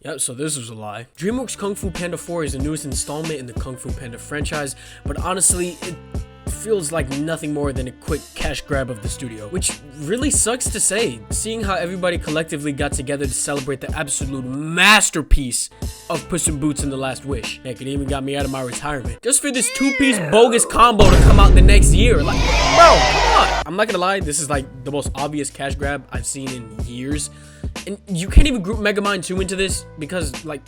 Yep, so this was a lie. DreamWorks Kung Fu Panda 4 is the newest installment in the Kung Fu Panda franchise, but honestly, it feels like nothing more than a quick cash grab of the studio, which really sucks to say, seeing how everybody collectively got together to celebrate the absolute masterpiece of Puss in Boots and the Last Wish. Heck, it even got me out of my retirement. Just for this two-piece bogus combo to come out the next year. Like, bro, come on! I'm not gonna lie, this is like the most obvious cash grab I've seen in years. And you can't even group Megamind 2 into this because, like,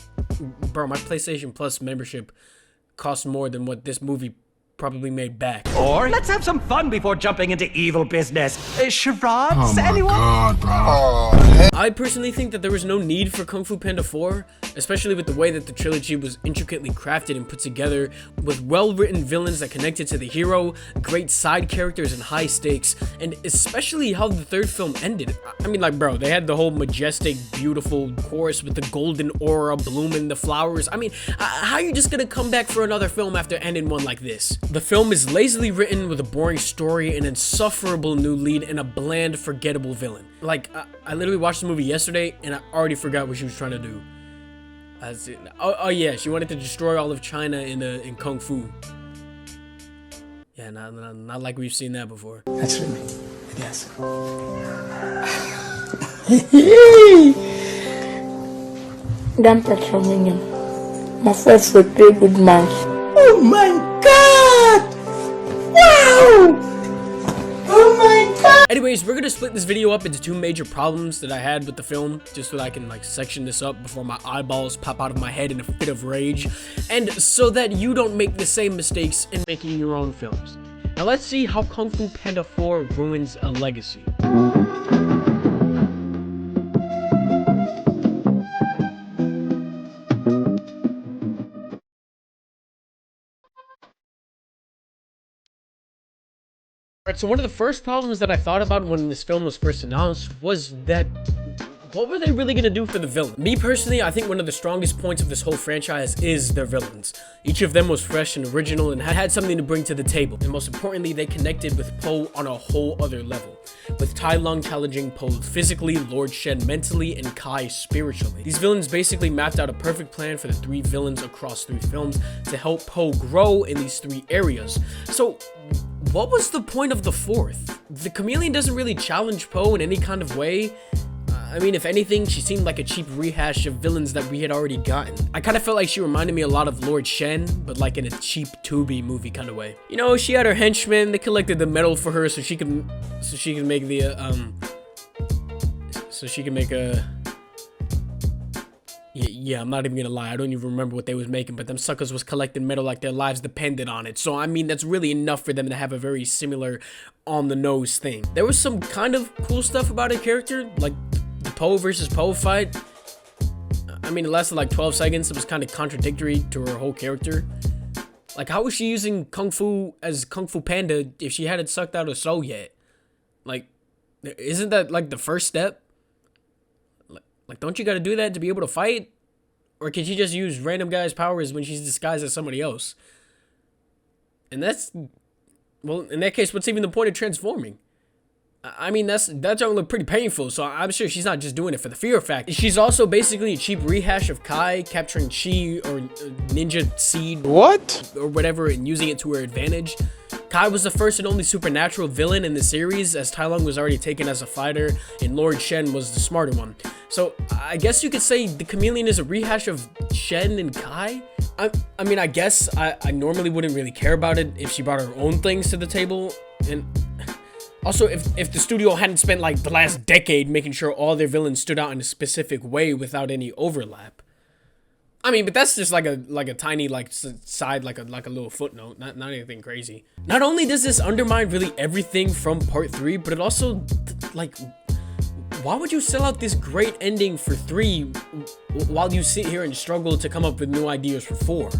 bro, my PlayStation Plus membership costs more than what this movie probably made back. Or let's have some fun before jumping into evil business. Charades, oh my anyone? God, bro. I personally think that there was no need for Kung Fu Panda 4, especially with the way that the trilogy was intricately crafted and put together, with well-written villains that connected to the hero, great side characters and high stakes, and especially how the third film ended. I mean, like, bro, they had the whole majestic, beautiful chorus with the golden aura blooming the flowers. I mean, how are you just gonna come back for another film after ending one like this? The film is lazily written with a boring story, an insufferable new lead, and a bland, forgettable villain. Like, I literally watched the movie yesterday, and I already forgot what she was trying to do. Oh yeah, she wanted to destroy all of China in Kung Fu. Yeah, not like we've seen that before. That's for me, I guess. Don't touch your minion. My first would be a good man. Oh my God! Wow! Oh my God! Anyways, we're gonna split this video up into two major problems that I had with the film, just so that I can like section this up before my eyeballs pop out of my head in a fit of rage, and so that you don't make the same mistakes in making your own films. Now let's see how Kung Fu Panda 4 ruins a legacy. Alright, so one of the first problems that I thought about when this film was first announced was that what were they really gonna do for the villain? Me personally, I think one of the strongest points of this whole franchise is their villains. Each of them was fresh and original and had something to bring to the table. And most importantly, they connected with Po on a whole other level, with Tai Lung challenging Po physically, Lord Shen mentally, and Kai spiritually. These villains basically mapped out a perfect plan for the three villains across three films to help Po grow in these three areas. So what was the point of the fourth? The chameleon doesn't really challenge Po in any kind of way. I mean, if anything, she seemed like a cheap rehash of villains that we had already gotten. I kind of felt like she reminded me a lot of Lord Shen, but like in a cheap Tubi movie kind of way. You know, she had her henchmen, they collected the metal for her so she could make yeah, I'm not even gonna lie, I don't even remember what they was making, but them suckers was collecting metal like their lives depended on it. So I mean, that's really enough for them to have a very similar on the nose thing. There was some kind of cool stuff about her character, like the Po versus Po fight. I mean, it lasted like 12 seconds. It was kind of contradictory to her whole character. Like, how was she using Kung Fu as Kung Fu Panda if she hadn't sucked out her soul yet? Like, isn't that like the first step? Like, don't you gotta do that to be able to fight? Or can she just use random guys' powers when she's disguised as somebody else? And that's, well, in that case, what's even the point of transforming? I mean, that's gonna look pretty painful, so I'm sure she's not just doing it for the fear factor. She's also basically a cheap rehash of Kai capturing Chi or ninja seed, What? or whatever, and using it to her advantage. Kai was the first and only supernatural villain in the series, as Tai Lung was already taken as a fighter, and Lord Shen was the smarter one. So I guess you could say the chameleon is a rehash of Shen and Kai. I mean, I guess I normally wouldn't really care about it if she brought her own things to the table, and also if the studio hadn't spent like the last decade making sure all their villains stood out in a specific way without any overlap. I mean, but that's just like a tiny like side, like a little footnote, not anything crazy. Not only does this undermine really everything from part 3, but it also, like, why would you sell out this great ending for 3 while you sit here and struggle to come up with new ideas for 4?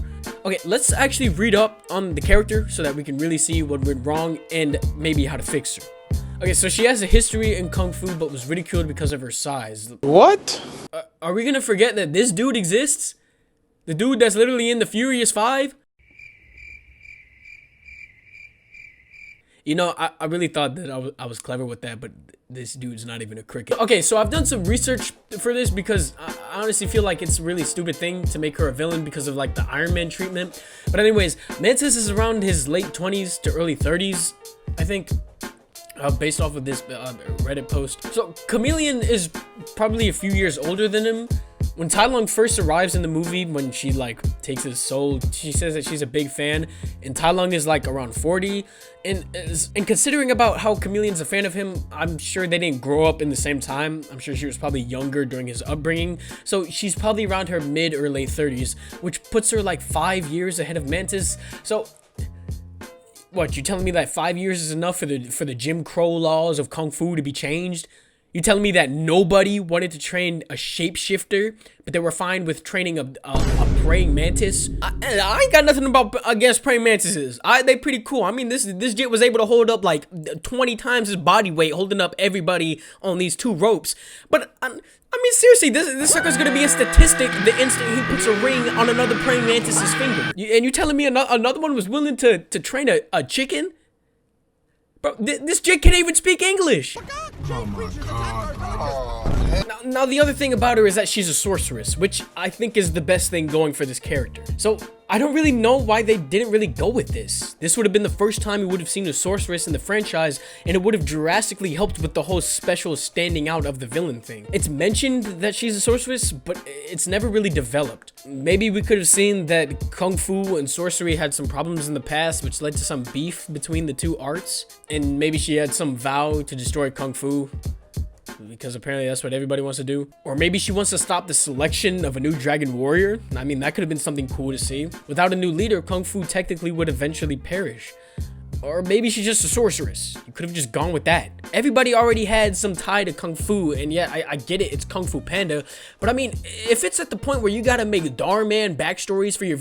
Okay, let's actually read up on the character so that we can really see what went wrong and maybe how to fix her. Okay, so she has a history in Kung Fu but was ridiculed because of her size. What? Are we gonna forget that this dude exists? The dude that's literally in the Furious 5? You know, I really thought that I was clever with that, but this dude's not even a cricket. Okay, so I've done some research for this because I honestly feel like it's a really stupid thing to make her a villain because of like the Iron Man treatment. But anyways, Mantis is around his late 20s to early 30s, I think, based off of this Reddit post. So Chameleon is probably a few years older than him. When Tai Lung first arrives in the movie, when she like takes his soul, she says that she's a big fan, and Tai Lung is like around 40. And considering about how Chameleon's a fan of him, I'm sure they didn't grow up in the same time. I'm sure she was probably younger during his upbringing, so she's probably around her mid or late 30s, which puts her like 5 years ahead of Mantis. So what, you telling me that 5 years is enough for the Jim Crow laws of Kung Fu to be changed? You telling me that nobody wanted to train a shapeshifter, but they were fine with training a praying mantis? I ain't got nothing against praying mantises. They pretty cool. I mean, this jit was able to hold up like 20 times his body weight, holding up everybody on these 2 ropes. But I mean, seriously, this sucker's gonna be a statistic the instant he puts a ring on another praying mantis's finger. And you telling me another one was willing to train a chicken? Bro, this chick can't even speak English. Oh my god, bro. Now, the other thing about her is that she's a sorceress, which I think is the best thing going for this character. So, I don't really know why they didn't really go with this. This would have been the first time we would have seen a sorceress in the franchise, and it would have drastically helped with the whole special standing out of the villain thing. It's mentioned that she's a sorceress, but it's never really developed. Maybe we could have seen that Kung Fu and sorcery had some problems in the past, which led to some beef between the 2 arts, and maybe she had some vow to destroy Kung Fu, because apparently that's what everybody wants to do. Or maybe she wants to stop the selection of a new Dragon Warrior. I mean, that could have been something cool to see. Without a new leader, Kung Fu technically would eventually perish. Or maybe she's just a sorceress. You could have just gone with that. Everybody already had some tie to Kung Fu, and yeah, I get it, it's Kung Fu Panda. But I mean, if it's at the point where you gotta make Darman backstories for your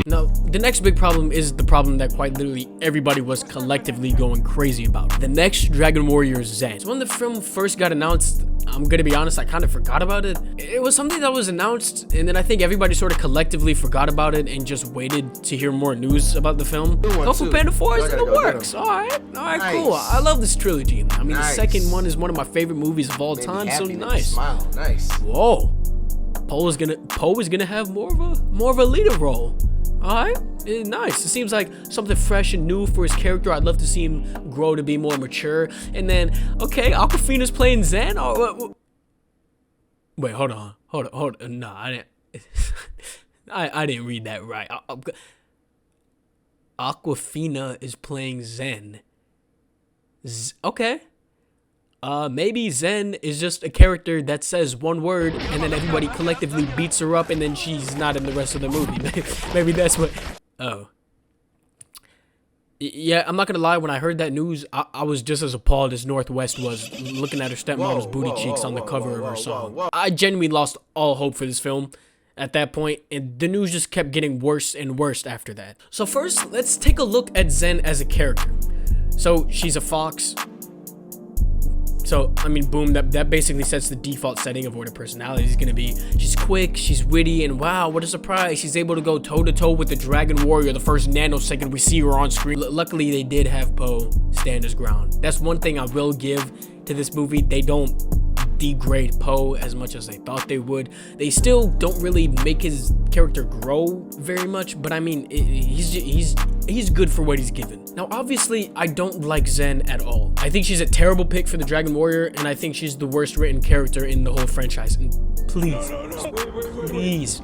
Now, the next big problem is the problem that quite literally everybody was collectively going crazy about. The next Dragon Warrior is Zhen. So when the film first got announced, I'm gonna be honest, I kind of forgot about it. It was something that was announced, and then I think everybody sort of collectively forgot about it and just waited to hear more news about the film. Kung Fu Panda 4 is in the works. Alright, Nice. cool. I love this trilogy. I mean, Nice. the second one is one of my favorite movies of all time, so nice. Smile. Nice. Whoa. Poe is gonna have more of a leader role. Alright, nice. It seems like something fresh and new for his character. I'd love to see him grow to be more mature. And then, okay, Awkwafina's playing Zhen. Oh, wait, hold on. No, I didn't. I didn't read that right. Awkwafina is playing Zhen. Okay. Maybe Zhen is just a character that says one word and then everybody collectively beats her up and then she's not in the rest of the movie. Maybe that's what... Oh. Yeah, I'm not gonna lie, when I heard that news, I was just as appalled as Northwest was looking at her stepmom's booty cheeks on the cover of her song. I genuinely lost all hope for this film at that point, and the news just kept getting worse and worse after that. So first, let's take a look at Zhen as a character. So she's a fox. So, I mean, boom, that basically sets the default setting of what her personality is going to be. She's quick, she's witty, and wow, what a surprise. She's able to go toe-to-toe with the Dragon Warrior the first nanosecond we see her on screen. Luckily, they did have Poe stand his ground. That's one thing I will give to this movie. They don't degrade Poe as much as they thought they would. They still don't really make his character grow very much, but I mean, he's good for what he's given. Now, obviously, I don't like Zhen at all. I think she's a terrible pick for the Dragon Warrior, and I think she's the worst written character in the whole franchise. And please, please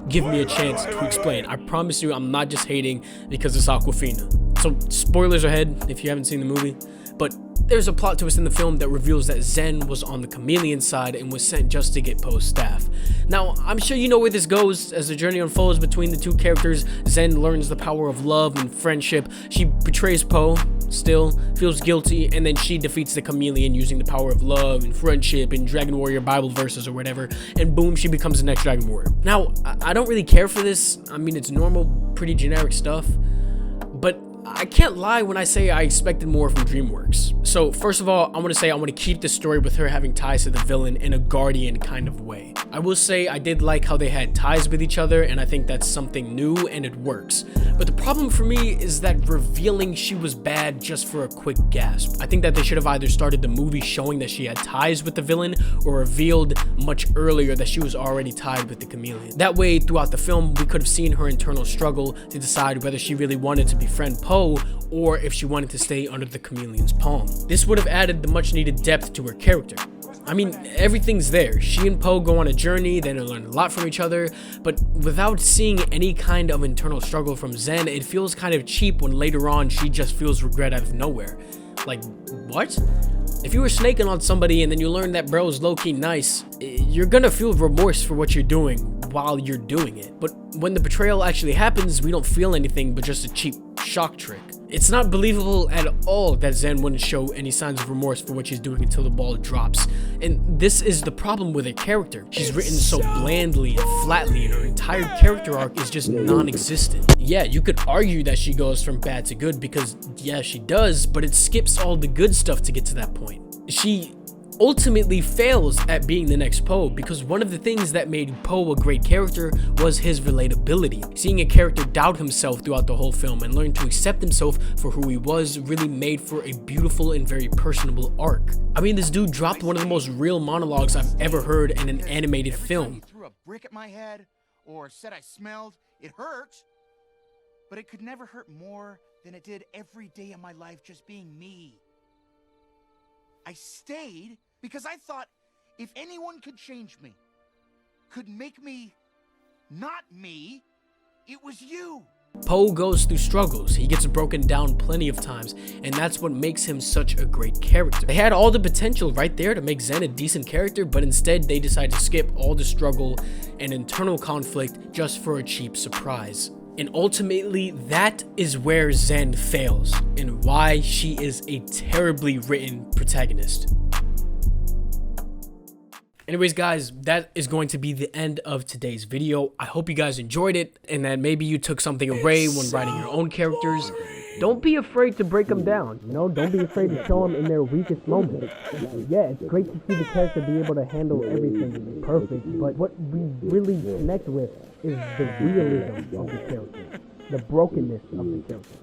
give me a chance to explain. I promise you, I'm not just hating because it's Awkwafina. So, spoilers ahead if you haven't seen the movie, but there's a plot twist in the film that reveals that Zhen was on the Chameleon side and was sent just to get Poe's staff. Now, I'm sure you know where this goes. As the journey unfolds between the two characters, Zhen learns the power of love and friendship. She betrays Poe, still feels guilty, and then she defeats the Chameleon using the power of love and friendship and Dragon Warrior Bible verses or whatever, and boom, she becomes the next Dragon Warrior. Now, I don't really care for this. I mean, it's normal, pretty generic stuff, but I can't lie when I say I expected more from DreamWorks. So first of all, I want to say I want to keep the story with her having ties to the villain in a guardian kind of way. I will say I did like how they had ties with each other, and I think that's something new and it works. But the problem for me is that revealing she was bad just for a quick gasp. I think that they should have either started the movie showing that she had ties with the villain, or revealed much earlier that she was already tied with the chameleon. That way, throughout the film, we could have seen her internal struggle to decide whether she really wanted to befriend Poe or if she wanted to stay under the chameleon's palm. This would have added the much needed depth to her character. I mean, everything's there. She and Poe go on a journey, they learn a lot from each other, but without seeing any kind of internal struggle from Zhen, it feels kind of cheap when later on she just feels regret out of nowhere. Like, what? If you were snaking on somebody and then you learn that bro's low-key nice, you're gonna feel remorse for what you're doing while you're doing it. But when the betrayal actually happens, we don't feel anything but just a cheap shock trick. It's not believable at all that Zhen wouldn't show any signs of remorse for what she's doing until the ball drops. And this is the problem with her character. She's written so blandly and flatly, and her entire character arc is just non-existent. Yeah, you could argue that she goes from bad to good because, yeah, she does, but it skips all the good stuff to get to that point. She ultimately fails at being the next Poe because one of the things that made Poe a great character was his relatability. Seeing a character doubt himself throughout the whole film and learn to accept himself for who he was really made for a beautiful and very personable arc. I mean, this dude dropped one of the most real monologues I've ever heard in an animated film. Threw a brick at my head or said I smelled. It hurt, but it could never hurt more than it did every day of my life just being me. I stayed because I thought if anyone could change me, could make me not me, it was you. Poe goes through struggles, he gets broken down plenty of times, and that's what makes him such a great character. They had all the potential right there to make Zhen a decent character, but instead they decide to skip all the struggle and internal conflict just for a cheap surprise. And ultimately, that is where Zhen fails, and why she is a terribly written protagonist. Anyways, guys, that is going to be the end of today's video. I hope you guys enjoyed it, and that maybe you took something away when writing your own characters. Don't be afraid to break them down, you know? Don't be afraid to show them in their weakest moments. Yeah, it's great to see the character be able to handle everything perfect, but what we really connect with is the realism of the character, the brokenness of the character.